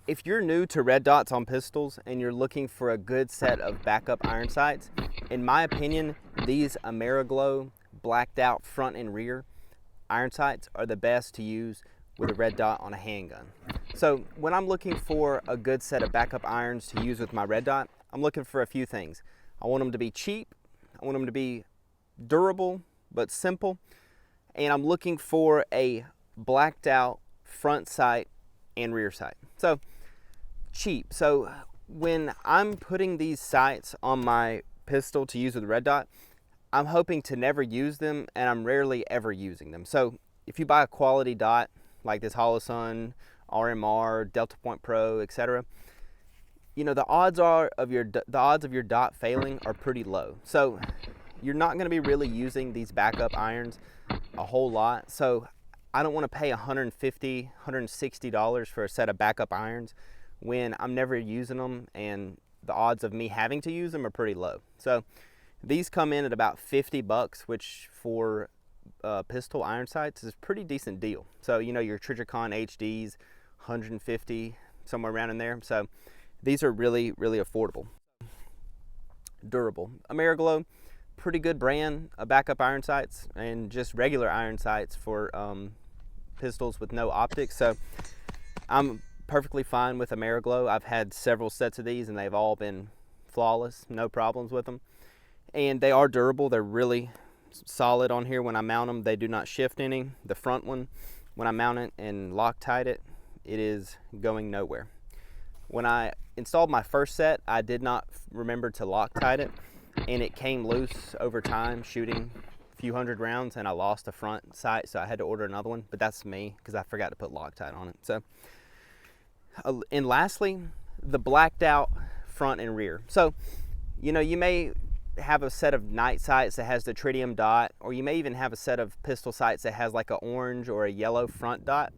If you're new to red dots on pistols and you're looking for a good set of backup iron sights, in my opinion, these AmeriGlo blacked out front and rear iron sights are the best to use with a red dot on a handgun. So when I'm looking for a good set of backup irons to use with my red dot, I'm looking for a few things. I want them to be cheap, I want them to be durable but simple, and I'm looking for a blacked out front sight and rear sight. So cheap. So when I'm putting these sights on my pistol to use with red dot, I'm hoping to never use them, and I'm rarely ever using them. So if you buy a quality dot like this Holosun, RMR, Delta Point Pro, etc., you know, the odds of your dot failing are pretty low. So you're not going to be really using these backup irons a whole lot. So I don't want to pay $150, $160 for a set of backup irons when I'm never using them, and the odds of me having to use them are pretty low. So these come in at about 50 bucks, which for pistol iron sights is a pretty decent deal. So, you know, your Trijicon HDs, 150, somewhere around in there. So these are really, really affordable. Durable. AmeriGlo, pretty good brand of backup iron sights and just regular iron sights for pistols with no optics. So I'm perfectly fine with AmeriGlo. I've had several sets of these and they've all been flawless, no problems with them. And they are durable. They're really solid on here. When I mount them, they do not shift any. The front one, when I mount it and Loctite it, it is going nowhere. When I installed my first set, I did not remember to Loctite it, and it came loose over time shooting a few hundred rounds, and I lost the front sight, so I had to order another one. But that's me because I forgot to put Loctite on it. So and lastly, the blacked out front and rear. So, you know, you may have a set of night sights that has the tritium dot, or you may even have a set of pistol sights that has like an orange or a yellow front dot.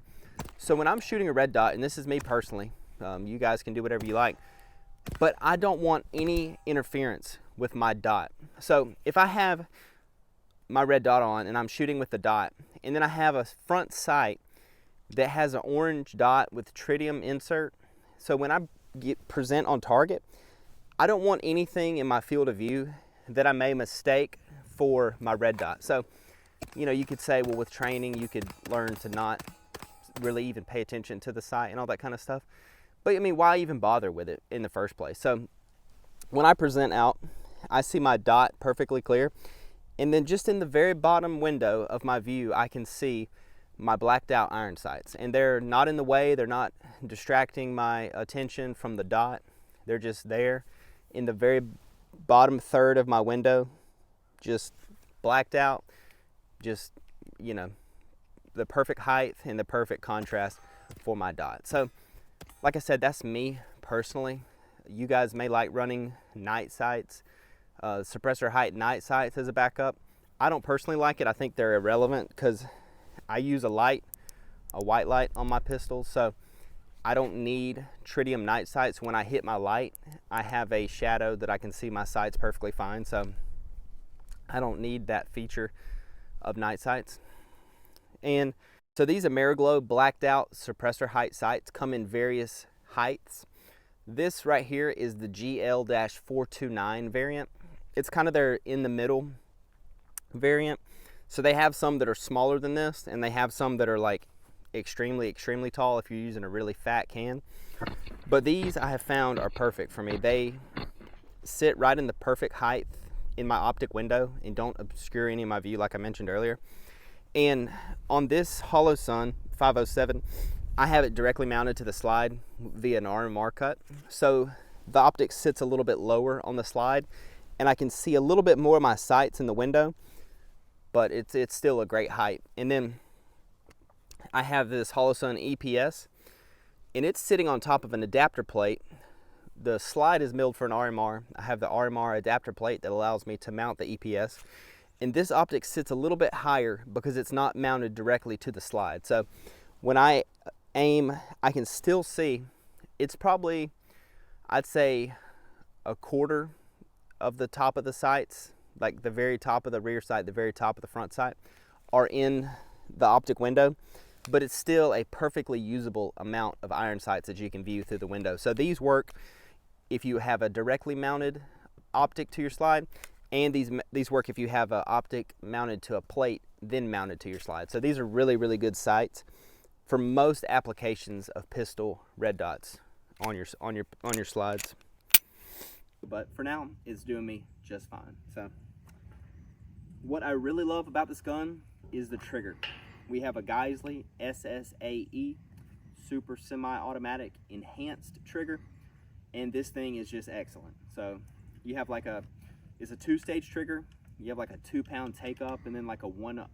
So when I'm shooting a red dot, and this is me personally, you guys can do whatever you like, but I don't want any interference with my dot. So if I have my red dot on and I'm shooting with the dot, and then I have a front sight that has an orange dot with tritium insert, so when I present on target, I don't want anything in my field of view that I may mistake for my red dot. So, you know, you could say, well, with training, you could learn to not really even pay attention to the sight and all that kind of stuff. But I mean, why even bother with it in the first place? So when I present out, I see my dot perfectly clear. And then just in the very bottom window of my view, I can see my blacked out iron sights. And they're not in the way. They're not distracting my attention from the dot. They're just there in the very bottom third of my window, just blacked out, just, you know, the perfect height and the perfect contrast for my dot. So like I said, that's me personally. You guys may like running night sights, suppressor height night sights as a backup. I don't personally like it. I think they're irrelevant because I use a white light on my pistols, so I don't need tritium night sights. When I hit my light, I have a shadow that I can see my sights perfectly fine, so I don't need that feature of night sights. And so these AmeriGlo blacked out suppressor height sights come in various heights. This right here is the GL-429 variant. It's kind of their in the middle variant. So they have some that are smaller than this, and they have some that are like extremely, extremely tall if you're using a really fat can. But these I have found are perfect for me. They sit right in the perfect height in my optic window and don't obscure any of my view like I mentioned earlier. And on this Holosun 507, I have it directly mounted to the slide via an RMR cut. So the optic sits a little bit lower on the slide, and I can see a little bit more of my sights in the window, but it's still a great height. And then I have this Holosun EPS, and it's sitting on top of an adapter plate. The slide is milled for an RMR. I have the RMR adapter plate that allows me to mount the EPS. And this optic sits a little bit higher because it's not mounted directly to the slide. So when I aim, I can still see, it's probably, I'd say, a quarter of the top of the sights, like the very top of the rear sight, the very top of the front sight, are in the optic window. but it's still a perfectly usable amount of iron sights that you can view through the window. So these work if you have a directly mounted optic to your slide, and these work if you have an optic mounted to a plate then mounted to your slide. So these are really, really good sights for most applications of pistol red dots on your slides. But for now, it's doing me just fine. So what I really love about this gun is the trigger. We have a Geisley SSAE super semi-automatic enhanced trigger, and this thing is just excellent. So you have like it's a 2-stage trigger. You have like a 2-pound take up and then like a one